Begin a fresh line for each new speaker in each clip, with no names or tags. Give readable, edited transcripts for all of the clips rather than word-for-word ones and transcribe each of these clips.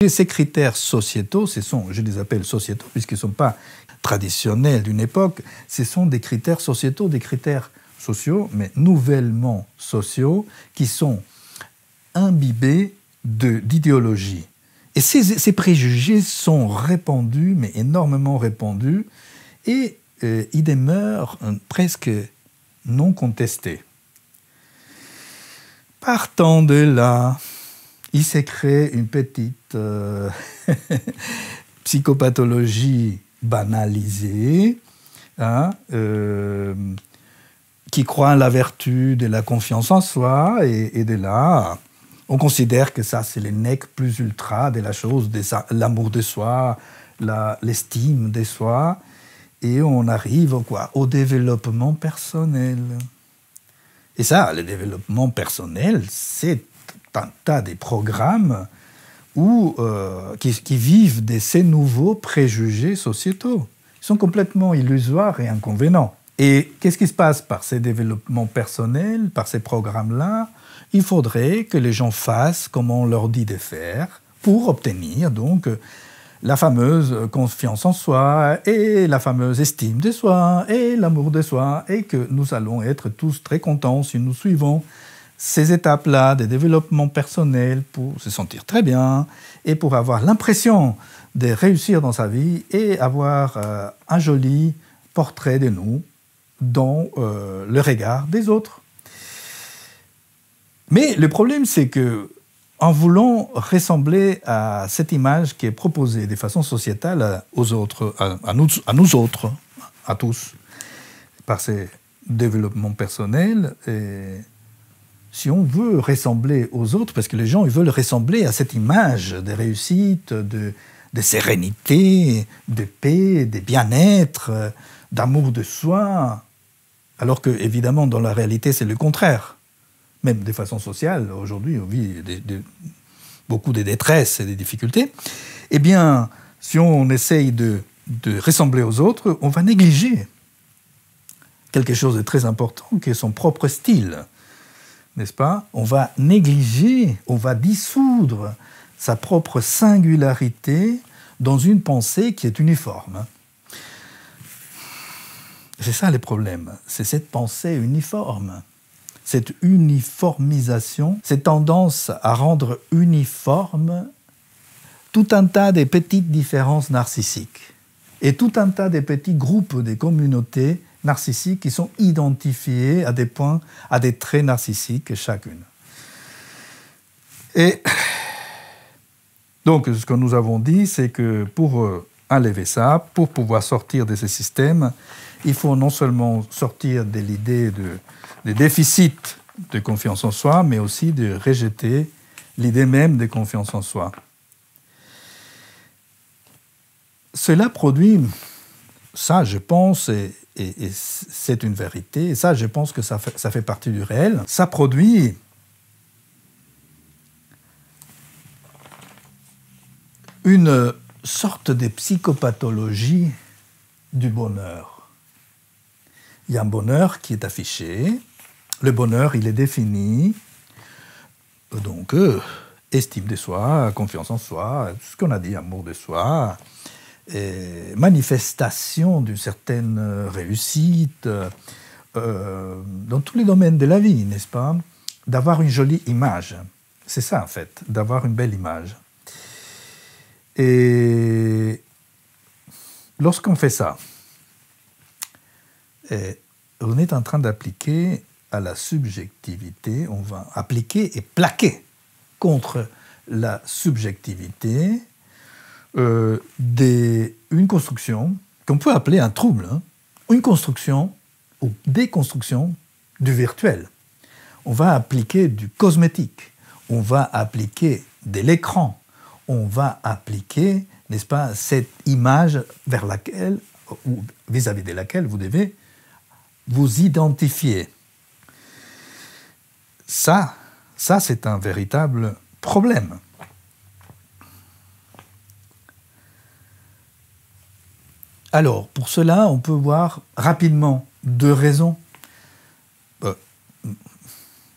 Ces critères sociétaux, je les appelle sociétaux puisqu'ils ne sont pas traditionnels d'une époque, ce sont des critères sociétaux, des critères sociaux, mais nouvellement sociaux, qui sont imbibés d'idéologie. Et ces préjugés sont répandus, mais énormément répandus, et ils demeurent presque non contestés. Partant de là, il s'est créé une petite psychopathologie banalisée, hein, qui croit en la vertu de la confiance en soi, et de là, on considère que ça, c'est le nec plus ultra de la chose, l'amour de soi, l'estime de soi, et on arrive au développement personnel. Et ça, le développement personnel, c'est un tas de programmes qui vivent de ces nouveaux préjugés sociétaux. Ils sont complètement illusoires et inconvénients. Et qu'est-ce qui se passe par ces développements personnels, par ces programmes-là? Il faudrait que les gens fassent comme on leur dit de faire pour obtenir donc la fameuse confiance en soi et la fameuse estime de soi et l'amour de soi, et que nous allons être tous très contents si nous suivons ces étapes-là de développement personnel pour se sentir très bien et pour avoir l'impression de réussir dans sa vie et avoir un joli portrait de nous dans le regard des autres. Mais le problème, c'est que en voulant ressembler à cette image qui est proposée de façon sociétale aux autres, à nous autres, à tous, par ces développements personnels, et si on veut ressembler aux autres, parce que les gens ils veulent ressembler à cette image de réussite, de sérénité, de paix, de bien-être, d'amour de soi, alors que, évidemment, dans la réalité, c'est le contraire. Même de façon sociale, aujourd'hui, on vit beaucoup de détresse et de difficultés. Eh bien, si on essaye de ressembler aux autres, on va négliger quelque chose de très important, qui est son propre style. N'est-ce pas? On va négliger, on va dissoudre sa propre singularité dans une pensée qui est uniforme. C'est ça le problème, c'est cette pensée uniforme. Cette uniformisation, cette tendance à rendre uniforme tout un tas de petites différences narcissiques et tout un tas de petits groupes de communautés narcissiques qui sont identifiés à des points, à des traits narcissiques chacune. Et donc, ce que nous avons dit, c'est que pour enlever ça, pour pouvoir sortir de ces systèmes, il faut non seulement sortir de l'idée de déficit de confiance en soi, mais aussi de rejeter l'idée même de confiance en soi. Cela produit, ça je pense, et c'est une vérité, et ça je pense que ça fait partie du réel, ça produit une sorte de psychopathologie du bonheur. Il y a un bonheur qui est affiché. Le bonheur, il est défini. Donc, estime de soi, confiance en soi, tout ce qu'on a dit, amour de soi, manifestation d'une certaine réussite dans tous les domaines de la vie, n'est-ce pas? D'avoir une jolie image. C'est ça, en fait, d'avoir une belle image. Et lorsqu'on fait ça, on est en train d'appliquer à la subjectivité, on va appliquer et plaquer contre la subjectivité une construction qu'on peut appeler un trouble, hein, une construction ou déconstruction du virtuel. On va appliquer du cosmétique, on va appliquer de l'écran, on va appliquer, n'est-ce pas, cette image vers laquelle, ou vis-à-vis de laquelle vous devez vous identifier. Ça c'est un véritable problème. Alors, pour cela, on peut voir rapidement deux raisons.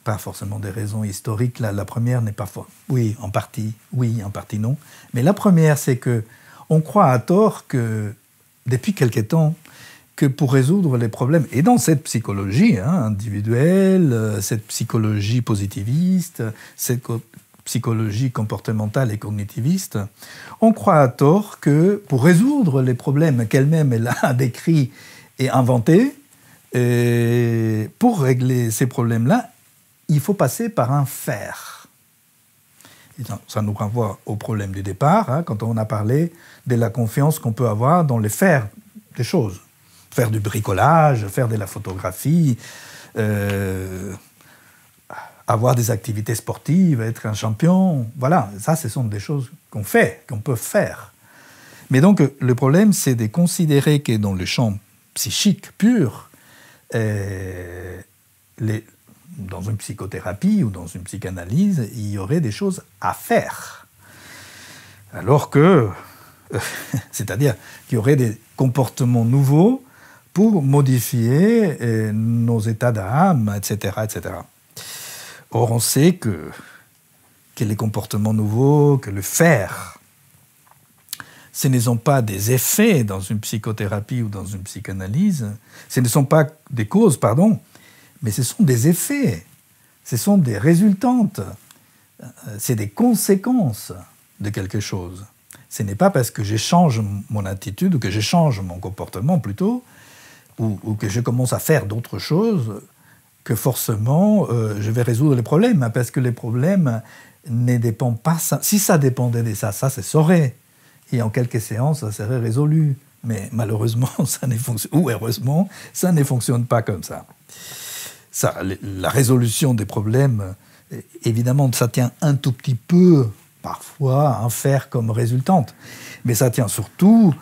pas forcément des raisons historiques. La première n'est pas oui, en partie non. Mais la première, c'est que on croit à tort que, depuis quelque temps, que pour résoudre les problèmes, et dans cette psychologie individuelle, cette psychologie positiviste, cette psychologie comportementale et cognitiviste, on croit à tort que pour résoudre les problèmes qu'elle-même elle a décrits et inventés, et pour régler ces problèmes-là, il faut passer par un faire. Et ça nous renvoie au problème du départ, quand on a parlé de la confiance qu'on peut avoir dans les faire des choses. Faire du bricolage, faire de la photographie, avoir des activités sportives, être un champion. Voilà, ça, ce sont des choses qu'on fait, qu'on peut faire. Mais donc, le problème, c'est de considérer que dans le champ psychique pur, dans une psychothérapie ou dans une psychanalyse, il y aurait des choses à faire. Alors que, c'est-à-dire qu'il y aurait des comportements nouveaux pour modifier nos états d'âme, etc., etc. Or, on sait que les comportements nouveaux, que le faire, ce ne sont pas des effets dans une psychothérapie ou dans une psychanalyse, ce ne sont pas des causes, pardon, mais ce sont des effets, ce sont des résultantes, c'est des conséquences de quelque chose. Ce n'est pas parce que je change mon attitude ou que je change mon comportement plutôt, ou que je commence à faire d'autres choses, que forcément je vais résoudre les problèmes, parce que les problèmes ne dépendent pas... Si ça dépendait de ça se saurait. Et en quelques séances, ça serait résolu. Mais malheureusement, ça ne fonctionne, ou heureusement, ça ne fonctionne pas comme ça. La résolution des problèmes, évidemment, ça tient un tout petit peu, parfois, à un faire comme résultante. Mais ça tient surtout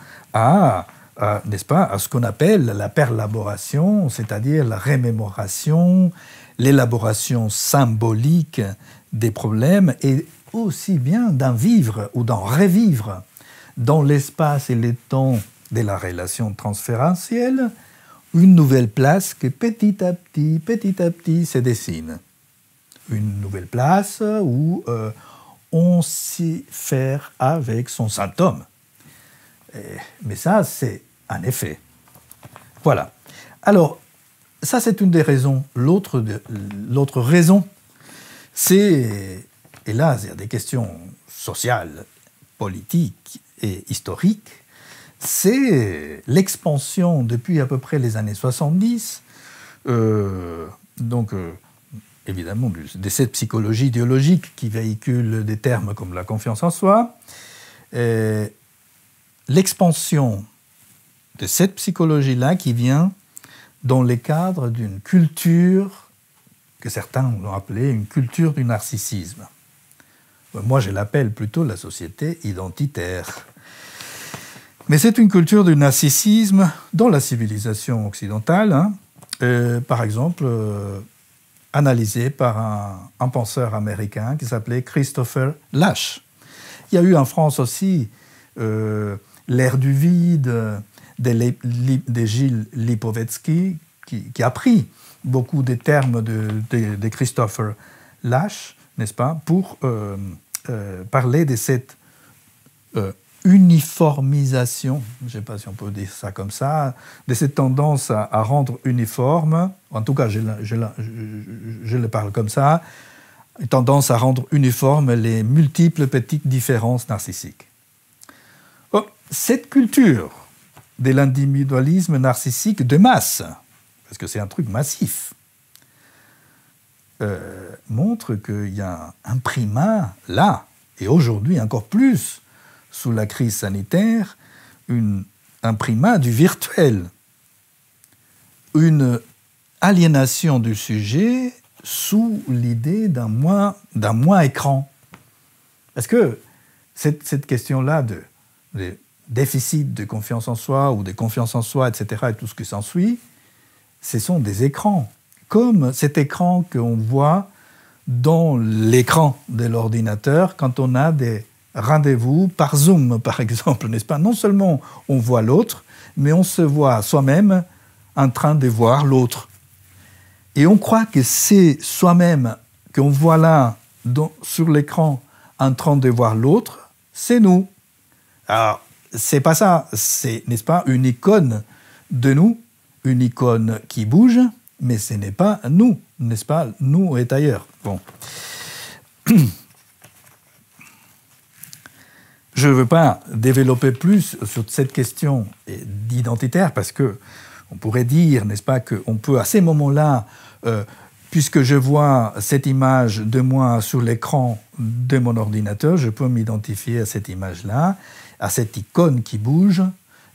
n'est-ce pas, à ce qu'on appelle la perlaboration, c'est-à-dire la remémoration, l'élaboration symbolique des problèmes, et aussi bien d'en vivre ou d'en revivre dans l'espace et le temps de la relation transférentielle, une nouvelle place que petit à petit se dessine. Une nouvelle place où on sait faire avec son symptôme. Mais ça, c'est un effet. Voilà. Alors, ça, c'est une des raisons. L'autre raison, c'est, et là, il y a des questions sociales, politiques et historiques, c'est l'expansion depuis à peu près les années 70, évidemment, de cette psychologie idéologique qui véhicule des termes comme la confiance en soi, l'expansion de cette psychologie-là qui vient dans le cadre d'une culture que certains ont appelée une culture du narcissisme. Moi, je l'appelle plutôt la société identitaire. Mais c'est une culture du narcissisme dans la civilisation occidentale, par exemple, analysée par un penseur américain qui s'appelait Christopher Lasch. Il y a eu en France aussi l'ère du vide de Gilles Lipovetsky, qui a pris beaucoup des termes de Christopher Lasch, n'est-ce pas, pour parler de cette uniformisation, je ne sais pas si on peut dire ça comme ça, de cette tendance à rendre uniforme, en tout cas je le parle comme ça, une tendance à rendre uniforme les multiples petites différences narcissiques. Cette culture de l'individualisme narcissique de masse, parce que c'est un truc massif, montre qu'il y a un primat là, et aujourd'hui encore plus, sous la crise sanitaire, un primat du virtuel, une aliénation du sujet sous l'idée d'un moi écran. Parce que cette question-là de déficit de confiance en soi ou de confiance en soi, etc., et tout ce qui s'ensuit, ce sont des écrans. Comme cet écran qu'on voit dans l'écran de l'ordinateur quand on a des rendez-vous par Zoom, par exemple, n'est-ce pas? Non seulement on voit l'autre, mais on se voit soi-même en train de voir l'autre. Et on croit que c'est soi-même qu'on voit là, sur l'écran, en train de voir l'autre, c'est nous. Alors, c'est pas ça, c'est, n'est-ce pas, une icône de nous, une icône qui bouge, mais ce n'est pas nous, n'est-ce pas, nous est ailleurs. Bon. Je ne veux pas développer plus sur cette question d'identitaire, parce que on pourrait dire, n'est-ce pas, qu'on peut à ces moments-là, puisque je vois cette image de moi sur l'écran de mon ordinateur, je peux m'identifier à cette image-là, à cette icône qui bouge,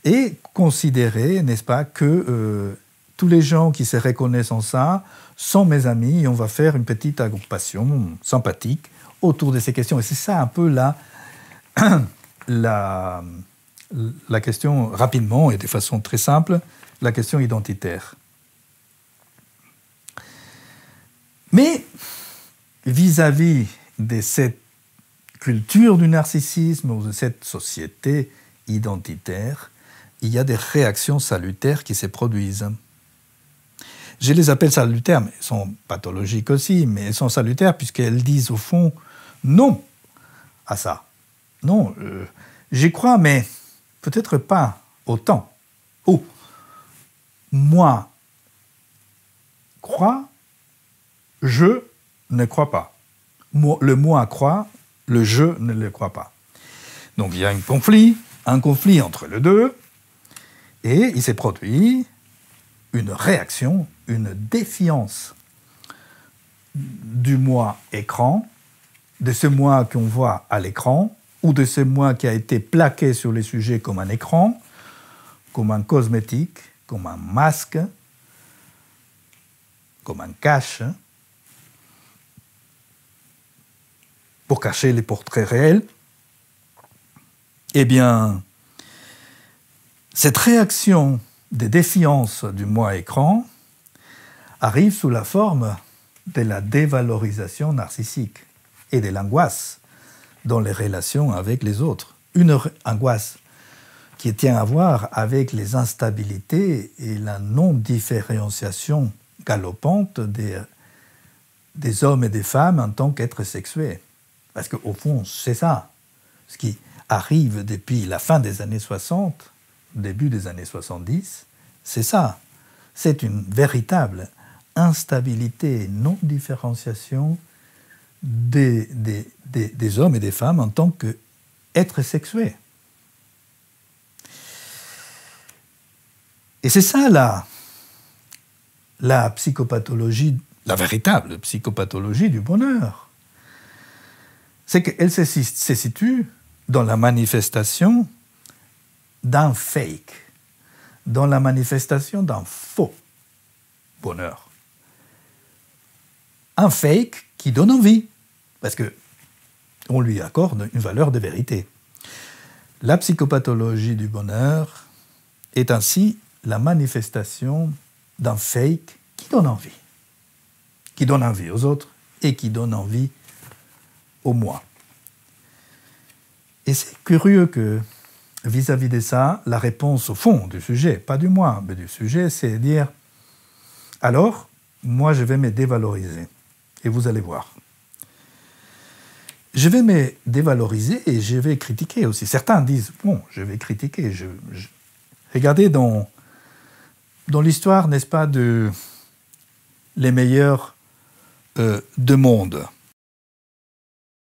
et considérer, n'est-ce pas, que tous les gens qui se reconnaissent en ça sont mes amis, et on va faire une petite agrupation sympathique autour de ces questions. Et c'est ça un peu la question, rapidement et de façon très simple, la question identitaire. Mais vis-à-vis de cette culture du narcissisme ou de cette société identitaire, il y a des réactions salutaires qui se produisent. Je les appelle salutaires, mais elles sont pathologiques aussi, mais elles sont salutaires puisqu'elles disent au fond non à ça. Non, j'y crois, mais peut-être pas autant. Ou moi crois, je ne crois pas. Le moi croit, le je ne le croit pas. Donc il y a un conflit entre les deux, et il s'est produit une réaction, une défiance du moi écran, de ce moi qu'on voit à l'écran, ou de ce moi qui a été plaqué sur les sujets comme un écran, comme un cosmétique, comme un masque, comme un cache, pour cacher les portraits réels. Eh bien, cette réaction de défiance du moi écran arrive sous la forme de la dévalorisation narcissique et de l'angoisse dans les relations avec les autres. Une angoisse qui tient à voir avec les instabilités et la non-différenciation galopante des hommes et des femmes en tant qu'êtres sexués. Parce qu'au fond, c'est ça. Ce qui arrive depuis la fin des années 60, début des années 70, c'est ça. C'est une véritable instabilité, non-différenciation des hommes et des femmes en tant qu'êtres sexués. Et c'est ça la psychopathologie, la véritable psychopathologie du bonheur. C'est qu'elle se situe dans la manifestation d'un fake, dans la manifestation d'un faux bonheur. Un fake qui donne envie, parce qu'on lui accorde une valeur de vérité. La psychopathologie du bonheur est ainsi la manifestation d'un fake qui donne envie aux autres et qui donne envie au moi. Et c'est curieux que, vis-à-vis de ça, la réponse au fond du sujet, pas du moi, mais du sujet, c'est de dire « Alors, moi, je vais me dévaloriser. » Et vous allez voir. Je vais me dévaloriser et je vais critiquer aussi. Certains disent « Bon, je vais critiquer. » Regardez dans l'histoire, n'est-ce pas, les meilleurs deux mondes.